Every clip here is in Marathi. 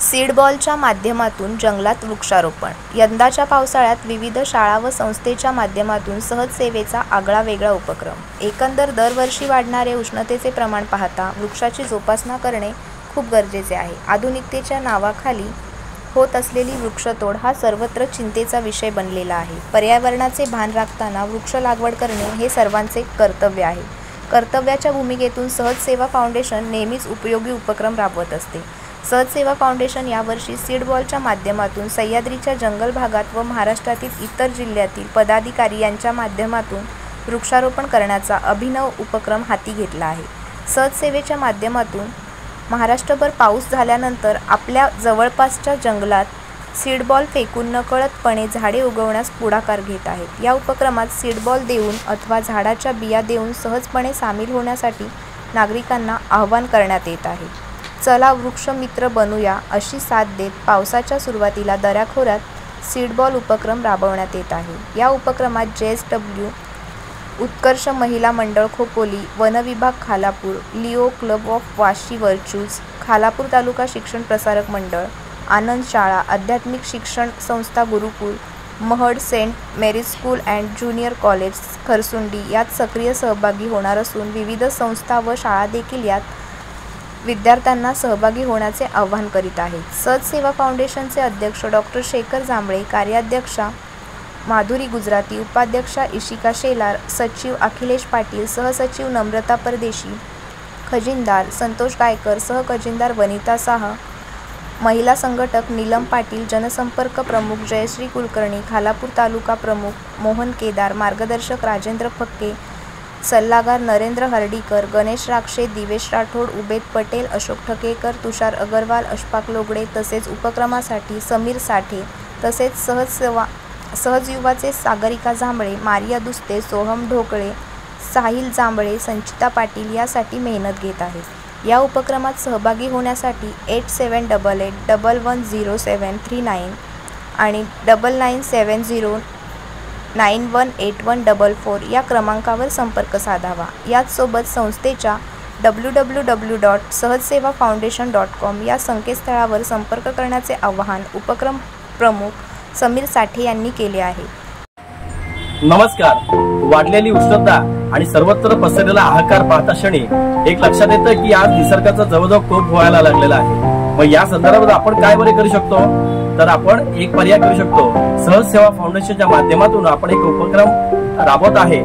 सीडबॉलच्या माध्यमातून जंगलात वृक्षारोपण। यंदाच्या पावसाळ्यात विविध शाळा व संस्थेच्या माध्यमातून सहज सेवेचा आगळा-वेगळा उपक्रम। एकंदर दरवर्षी वाढणारे उष्णतेचे प्रमाण पाहता वृक्षाची जोपासना करणे खूप गरजेचे आहे। आधुनिकतेच्या नावाखाली होत असलेली वृक्षतोड हा सर्वत्र चिंतेचा विषय बनलेला आहे। पर्यावरणाचे भान राखताना वृक्ष लागवड करणे हे सर्वांचे कर्तव्य आहे। कर्तव्याच्या भूमिकेतून सहज सेवा फाउंडेशन नेहमीच उपयोगी उपक्रम राबवत असते। सहज सेवा फाउंडेशन यावर्षी सीडबॉलच्या माध्यमातून सह्याद्रीच्या जंगल भागात व महाराष्ट्रातील इतर जिल्ह्यातील पदाधिकारी यांच्या माध्यमातून वृक्षारोपण करण्याचा अभिनव उपक्रम हाती घेतला आहे। सहज सेवेच्या माध्यमातून महाराष्ट्रभर पाऊस झाल्यानंतर आपल्या जवळपासच्या जंगलात सीडबॉल फेकून नकळतपणे झाडे उगवण्यास पुढाकार घेत आहेत। या उपक्रमात सीडबॉल देऊन अथवा झाडाच्या बिया देऊन सहजपणे सामील होण्यासाठी नागरिकांना आवाहन करण्यात येत आहे। चला वृक्ष मित्र बनूया अशी साथ देत पावसाच्या सुरुवातीला दऱ्याखोऱ्यात सीडबॉल उपक्रम राबवण्यात येत आहे। या उपक्रमात JSW उत्कर्ष महिला मंडळ खोपोली, वन विभाग Khalapur, leo club of Vashi virtues, Khalapur taluka Shikshan Prasarak Mandal, Anand Shala, Adhyatmik Shikshan Sanstha Gurukul, Mahad saint Mary's school and junior college Kharsundi यात सक्रिय सहभागी होणार असून विविध संस्था व शाळा देखील यात विद्यार्थ्यांना सहभागी होण्याचे आवाहन करीत आहेत। सहज सेवा फाउंडेशनचे अध्यक्ष डॉक्टर शेखर जांभळे, कार्याध्यक्षा माधुरी गुजराती, उपाध्यक्षा इशिका शेलार, सचिव अखिलेश पाटील, सहसचिव नम्रता परदेशी, खजिनदार संतोष गायकर, सहखजिनदार वनिता साह, महिला संघटक नीलम पाटील, जनसंपर्क प्रमुख जयश्री कुलकर्णी, खालापूर तालुका प्रमुख मोहन केदार, मार्गदर्शक राजेंद्र फक्के, सल्लागार नरेंद्र हर्डीकर, गणेश राक्षे, दिवेश राठोड, उबेद पटेल, अशोक ठकेकर, तुषार अगरवाल, अशफाक लोगडे तसेच उपक्रमासाठी समीर साठे तसेच सहज युवाचे सागरिका जांभळे, मारिया दुस्ते, सोहम ढोकळे, साहिल जांभळे, संचिता पाटील यासाठी मेहनत घेत आहेत। या उपक्रमात सहभागी होण्यासाठी 8788110739 आणि 9970918144 या क्रमांकावर संपर्क साधावा। याचसोबत संस्थेच्या www.सहजसेवाफाउंडेशन.com या संकेतस्थळावर संपर्क करण्याचे आवाहन उपक्रम प्रमुख समीर साठे यांनी केले आहे। नमस्कार। वाढलेली उष्णता आणि सर्वत्र पसरलेला हाहाकार पाहता क्षणी एक लक्षात येतं की आज निसर्गाचा जवळजवळ कोप व्हायला लागलेला आहे। मग या संदर्भात आपण काय बरे करू शकतो, तर आपण एक पर्याय करू शकतो। सहज सेवा फाउंडेशनच्या माध्यमातून आपण एक उपक्रम राबवत आहे।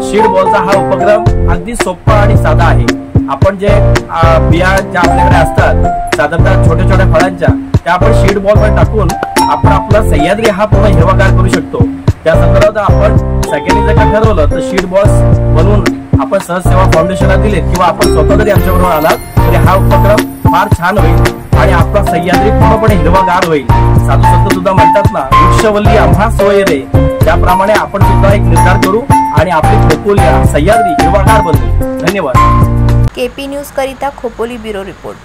सीडबॉलचा हा उपक्रम अगदी सोपा आणि साधा आहे। आपण जे बिया ज्या आपल्याकडे असतात साधारणतः छोट्या छोट्या फळांच्या त्या आपण सीडबॉल वर टाकून आपण आपला सह्याद्री हा पूर्ण हिरवागार करू शकतो। त्या संदर्भात आपण सगळ्यांनी जर का ठरवलं तर सीडबॉल्स बनवून आपण सहज सेवा फाउंडेशनला दिले किंवा आपण स्वतः जरी आमच्याबरोबर आलात तरी हा उपक्रम फार छान होईल आणि आपला सह्याद्री पूर्णपणे हिरवागार होईल। साधू संत सुद्धा म्हणतात ना, वृक्षवल्ली आम्हा सोय रे, त्याप्रमाणे आपण सुद्धा एक निर्धार करू आणि आपली खोपोली सह्याद्री हिरवागार बनवू। धन्यवाद। KP न्यूज करिता खोपोली ब्युरो रिपोर्ट।